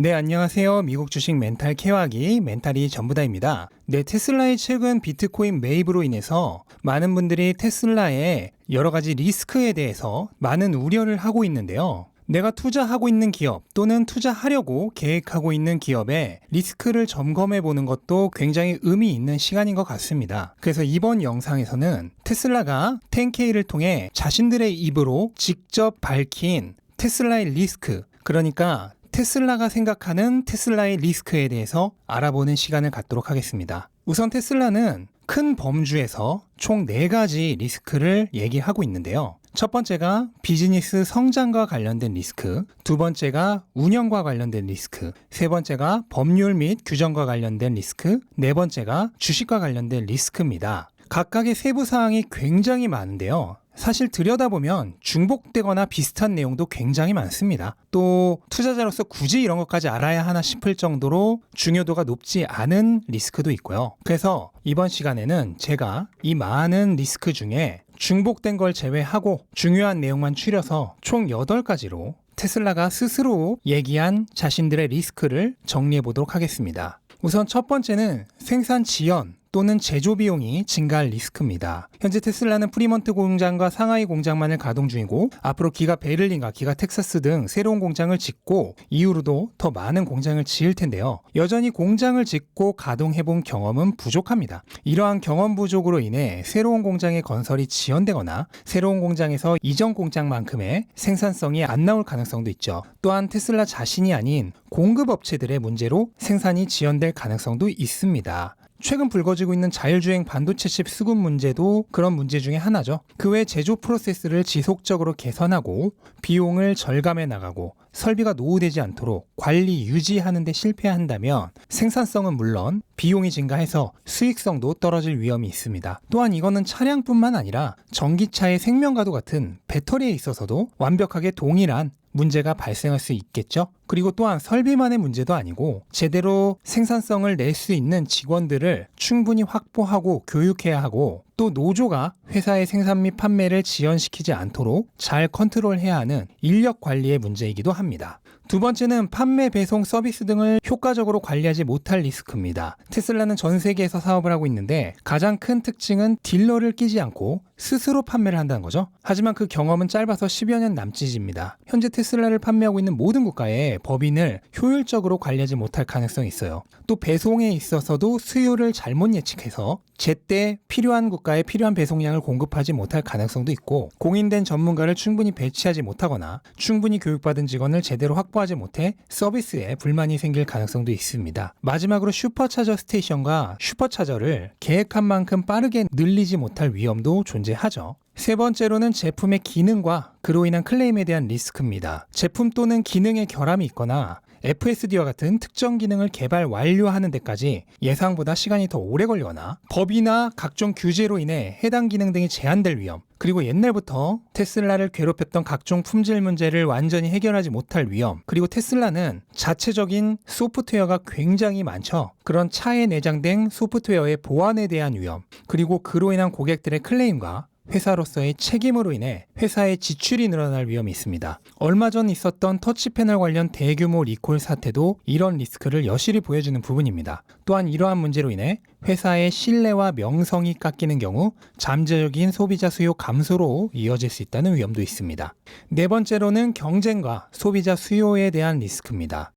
네, 안녕하세요. 미국 주식 멘탈 케어하기 멘탈이 전부다입니다. 네, 테슬라의 최근 비트코인 매입으로 인해서 많은 분들이 테슬라의 여러 가지 리스크에 대해서 많은 우려를 하고 있는데요. 내가 투자하고 있는 기업 또는 투자하려고 계획하고 있는 기업의 리스크를 점검해 보는 것도 굉장히 의미 있는 시간인 것 같습니다. 그래서 이번 영상에서는 테슬라가 10K를 통해 자신들의 입으로 직접 밝힌 테슬라의 리스크, 그러니까 테슬라가 생각하는 테슬라의 리스크에 대해서 알아보는 시간을 갖도록 하겠습니다. 우선 테슬라는 큰 범주에서 총 4가지 리스크를 얘기하고 있는데요. 첫 번째가 비즈니스 성장과 관련된 리스크, 두 번째가 운영과 관련된 리스크, 세 번째가 법률 및 규정과 관련된 리스크, 네 번째가 주식과 관련된 리스크입니다. 각각의 세부 사항이 굉장히 많은데요. 사실 들여다보면 중복되거나 비슷한 내용도 굉장히 많습니다. 또 투자자로서 굳이 이런 것까지 알아야 하나 싶을 정도로 중요도가 높지 않은 리스크도 있고요. 그래서 이번 시간에는 제가 이 많은 리스크 중에 중복된 걸 제외하고 중요한 내용만 추려서 총 8가지로 테슬라가 스스로 얘기한 자신들의 리스크를 정리해 보도록 하겠습니다. 우선 첫 번째는 생산 지연 또는 제조 비용이 증가할 리스크입니다. 현재 테슬라는 프리먼트 공장과 상하이 공장만을 가동 중이고 앞으로 기가 베를린과 기가 텍사스 등 새로운 공장을 짓고 이후로도 더 많은 공장을 지을 텐데요. 여전히 공장을 짓고 가동해본 경험은 부족합니다. 이러한 경험 부족으로 인해 새로운 공장의 건설이 지연되거나 새로운 공장에서 이전 공장만큼의 생산성이 안 나올 가능성도 있죠. 또한 테슬라 자신이 아닌 공급업체들의 문제로 생산이 지연될 가능성도 있습니다. 최근 불거지고 있는 자율주행 반도체 칩 수급 문제도 그런 문제 중에 하나죠. 그 외 제조 프로세스를 지속적으로 개선하고 비용을 절감해 나가고 설비가 노후되지 않도록 관리 유지하는 데 실패한다면 생산성은 물론 비용이 증가해서 수익성도 떨어질 위험이 있습니다. 또한 이거는 차량뿐만 아니라 전기차의 생명과도 같은 배터리에 있어서도 완벽하게 동일한 문제가 발생할 수 있겠죠. 그리고 또한 설비만의 문제도 아니고 제대로 생산성을 낼 수 있는 직원들을 충분히 확보하고 교육해야 하고 또 노조가 회사의 생산 및 판매를 지연시키지 않도록 잘 컨트롤해야 하는 인력 관리의 문제이기도 합니다. 두 번째는 판매, 배송, 서비스 등을 효과적으로 관리하지 못할 리스크입니다. 테슬라는 전 세계에서 사업을 하고 있는데 가장 큰 특징은 딜러를 끼지 않고 스스로 판매를 한다는 거죠. 하지만 그 경험은 짧아서 10여 년 남짓입니다. 현재 테슬라를 판매하고 있는 모든 국가에 법인을 효율적으로 관리하지 못할 가능성이 있어요. 또 배송에 있어서도 수요를 잘못 예측해서 제때 필요한 국가에 필요한 배송량을 공급하지 못할 가능성도 있고 공인된 전문가를 충분히 배치하지 못하거나 충분히 교육받은 직원을 제대로 확보하지 못해 서비스에 불만이 생길 가능성도 있습니다. 마지막으로 슈퍼차저 스테이션과 슈퍼차저를 계획한 만큼 빠르게 늘리지 못할 위험도 존재하죠. 세 번째로는 제품의 기능과 그로 인한 클레임에 대한 리스크입니다. 제품 또는 기능의 결함이 있거나 FSD와 같은 특정 기능을 개발 완료하는 데까지 예상보다 시간이 더 오래 걸리거나 법이나 각종 규제로 인해 해당 기능 등이 제한될 위험, 그리고 옛날부터 테슬라를 괴롭혔던 각종 품질 문제를 완전히 해결하지 못할 위험, 그리고 테슬라는 자체적인 소프트웨어가 굉장히 많죠. 그런 차에 내장된 소프트웨어의 보안에 대한 위험, 그리고 그로 인한 고객들의 클레임과 회사로서의 책임으로 인해 회사의 지출이 늘어날 위험이 있습니다. 얼마 전 있었던 터치 패널 관련 대규모 리콜 사태도 이런 리스크를 여실히 보여주는 부분입니다. 또한 이러한 문제로 인해 회사의 신뢰와 명성이 깎이는 경우 잠재적인 소비자 수요 감소로 이어질 수 있다는 위험도 있습니다. 네 번째로는 경쟁과 소비자 수요에 대한 리스크입니다.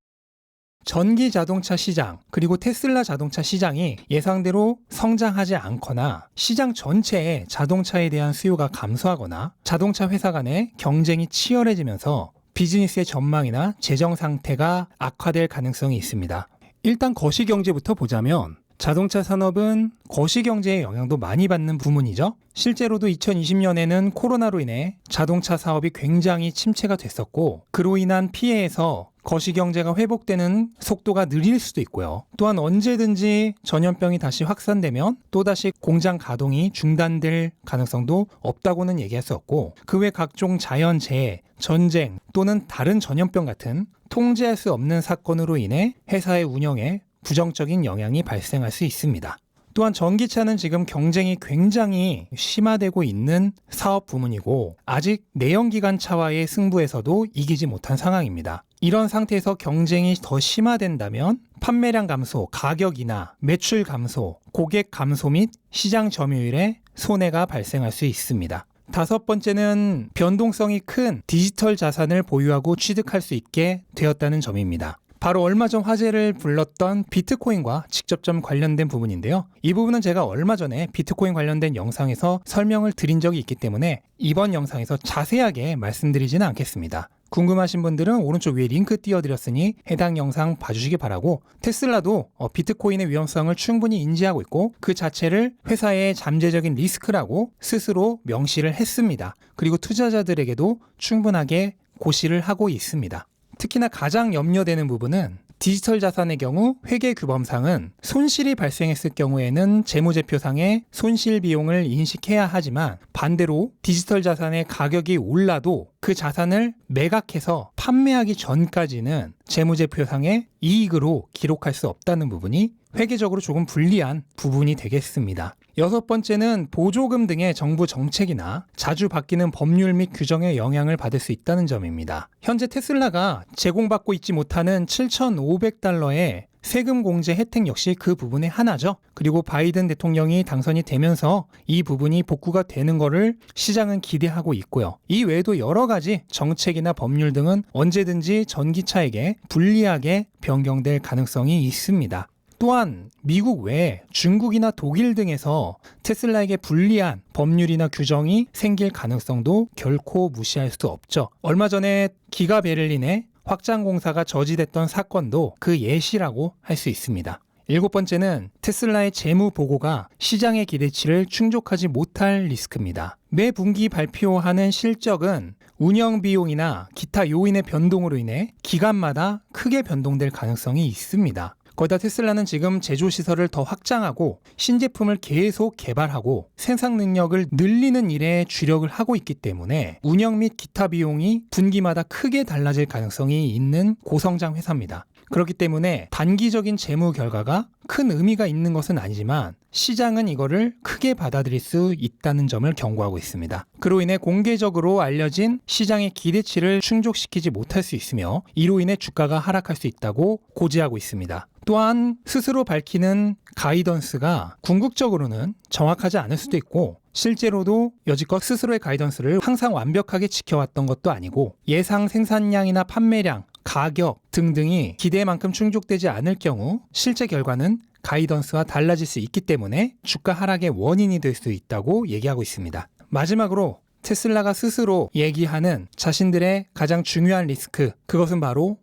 전기 자동차 시장 그리고 테슬라 자동차 시장이 예상대로 성장하지 않거나 시장 전체에 자동차에 대한 수요가 감소하거나 자동차 회사 간의 경쟁이 치열해지면서 비즈니스의 전망이나 재정 상태가 악화될 가능성이 있습니다. 일단 거시경제부터 보자면 자동차 산업은 거시경제의 영향도 많이 받는 부문이죠. 실제로도 2020년에는 코로나로 인해 자동차 사업이 굉장히 침체가 됐었고 그로 인한 피해에서 거시경제가 회복되는 속도가 느릴 수도 있고요. 또한 언제든지 전염병이 다시 확산되면 또다시 공장 가동이 중단될 가능성도 없다고는 얘기할 수 없고 그 외 각종 자연재해, 전쟁 또는 다른 전염병 같은 통제할 수 없는 사건으로 인해 회사의 운영에 부정적인 영향이 발생할 수 있습니다. 또한 전기차는 지금 경쟁이 굉장히 심화되고 있는 사업 부문이고 아직 내연기관차와의 승부에서도 이기지 못한 상황입니다. 이런 상태에서 경쟁이 더 심화된다면 판매량 감소, 가격 인하, 매출 감소, 고객 감소 및 시장 점유율에 손해가 발생할 수 있습니다. 다섯 번째는 변동성이 큰 디지털 자산을 보유하고 취득할 수 있게 되었다는 점입니다. 바로 얼마 전 화제를 불렀던 비트코인과 직접 좀 관련된 부분인데요. 이 부분은 제가 얼마 전에 비트코인 관련된 영상에서 설명을 드린 적이 있기 때문에 이번 영상에서 자세하게 말씀드리지는 않겠습니다. 궁금하신 분들은 오른쪽 위에 링크 띄워드렸으니 해당 영상 봐주시기 바라고, 테슬라도 비트코인의 위험성을 충분히 인지하고 있고 그 자체를 회사의 잠재적인 리스크라고 스스로 명시를 했습니다. 그리고 투자자들에게도 충분하게 고시를 하고 있습니다. 특히나 가장 염려되는 부분은 디지털 자산의 경우 회계규범상은 손실이 발생했을 경우에는 재무제표상의 손실 비용을 인식해야 하지만, 반대로 디지털 자산의 가격이 올라도 그 자산을 매각해서 판매하기 전까지는 재무제표상의 이익으로 기록할 수 없다는 부분이 회계적으로 조금 불리한 부분이 되겠습니다. 여섯 번째는 보조금 등의 정부 정책이나 자주 바뀌는 법률 및 규정에 영향을 받을 수 있다는 점입니다. 현재 테슬라가 제공받고 있지 못하는 $7,500의 세금 공제 혜택 역시 그 부분의 하나죠. 그리고 바이든 대통령이 당선이 되면서 이 부분이 복구가 되는 것을 시장은 기대하고 있고요. 이 외에도 여러 가지 정책이나 법률 등은 언제든지 전기차에게 불리하게 변경될 가능성이 있습니다. 또한 미국 외에 중국이나 독일 등에서 테슬라에게 불리한 법률이나 규정이 생길 가능성도 결코 무시할 수 없죠. 얼마 전에 기가 베를린의 확장 공사가 저지됐던 사건도 그 예시라고 할 수 있습니다. 일곱 번째는 테슬라의 재무 보고가 시장의 기대치를 충족하지 못할 리스크입니다. 매 분기 발표하는 실적은 운영 비용이나 기타 요인의 변동으로 인해 기간마다 크게 변동될 가능성이 있습니다. 거기다 테슬라는 지금 제조시설을 더 확장하고 신제품을 계속 개발하고 생산 능력을 늘리는 일에 주력을 하고 있기 때문에 운영 및 기타 비용이 분기마다 크게 달라질 가능성이 있는 고성장 회사입니다. 그렇기 때문에 단기적인 재무 결과가 큰 의미가 있는 것은 아니지만 시장은 이거를 크게 받아들일 수 있다는 점을 경고하고 있습니다. 그로 인해 공개적으로 알려진 시장의 기대치를 충족시키지 못할 수 있으며 이로 인해 주가가 하락할 수 있다고 고지하고 있습니다. 또한 스스로 밝히는 가이던스가 궁극적으로는 정확하지 않을 수도 있고, 실제로도 여지껏 스스로의 가이던스를 항상 완벽하게 지켜왔던 것도 아니고, 예상 생산량이나 판매량, 가격 등등이 기대만큼 충족되지 않을 경우 실제 결과는 가이던스와 달라질 수 있기 때문에 주가 하락의 원인이 될 수 있다고 얘기하고 있습니다. 마지막으로 테슬라가 스스로 얘기하는 자신들의 가장 중요한 리스크, 그것은 바로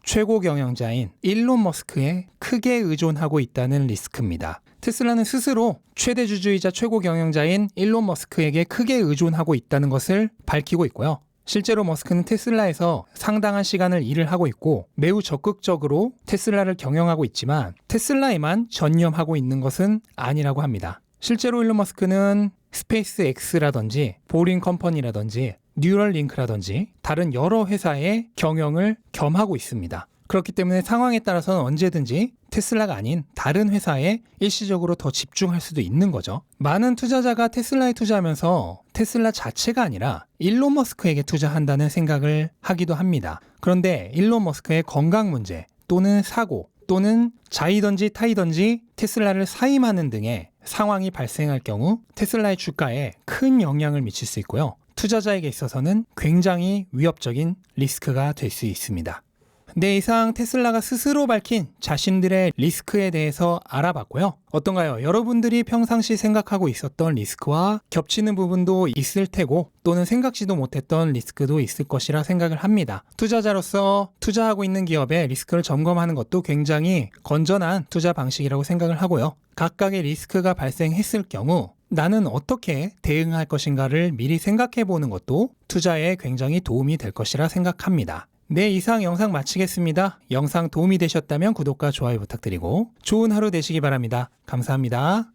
최고 경영자인 일론 머스크에 크게 의존하고 있다는 리스크입니다. 테슬라는 스스로 최대 주주이자 최고 경영자인 일론 머스크에게 크게 의존하고 있다는 것을 밝히고 있고요. 실제로 머스크는 테슬라에서 상당한 시간을 일을 하고 있고 매우 적극적으로 테슬라를 경영하고 있지만 테슬라에만 전념하고 있는 것은 아니라고 합니다. 실제로 일론 머스크는 스페이스 X라든지 보링 컴퍼니라든지 뉴럴링크라든지 다른 여러 회사의 경영을 겸하고 있습니다. 그렇기 때문에 상황에 따라서는 언제든지 테슬라가 아닌 다른 회사에 일시적으로 더 집중할 수도 있는 거죠. 많은 투자자가 테슬라에 투자하면서 테슬라 자체가 아니라 일론 머스크에게 투자한다는 생각을 하기도 합니다. 그런데 일론 머스크의 건강 문제 또는 사고 또는 자이든지 타이든지 테슬라를 사임하는 등의 상황이 발생할 경우 테슬라의 주가에 큰 영향을 미칠 수 있고요. 투자자에게 있어서는 굉장히 위협적인 리스크가 될 수 있습니다. 네, 이상 테슬라가 스스로 밝힌 자신들의 리스크에 대해서 알아봤고요. 어떤가요? 여러분들이 평상시 생각하고 있었던 리스크와 겹치는 부분도 있을 테고 또는 생각지도 못했던 리스크도 있을 것이라 생각을 합니다. 투자자로서 투자하고 있는 기업의 리스크를 점검하는 것도 굉장히 건전한 투자 방식이라고 생각을 하고요. 각각의 리스크가 발생했을 경우 나는 어떻게 대응할 것인가를 미리 생각해 보는 것도 투자에 굉장히 도움이 될 것이라 생각합니다. 네, 이상 영상 마치겠습니다. 영상 도움이 되셨다면 구독과 좋아요 부탁드리고 좋은 하루 되시기 바랍니다. 감사합니다.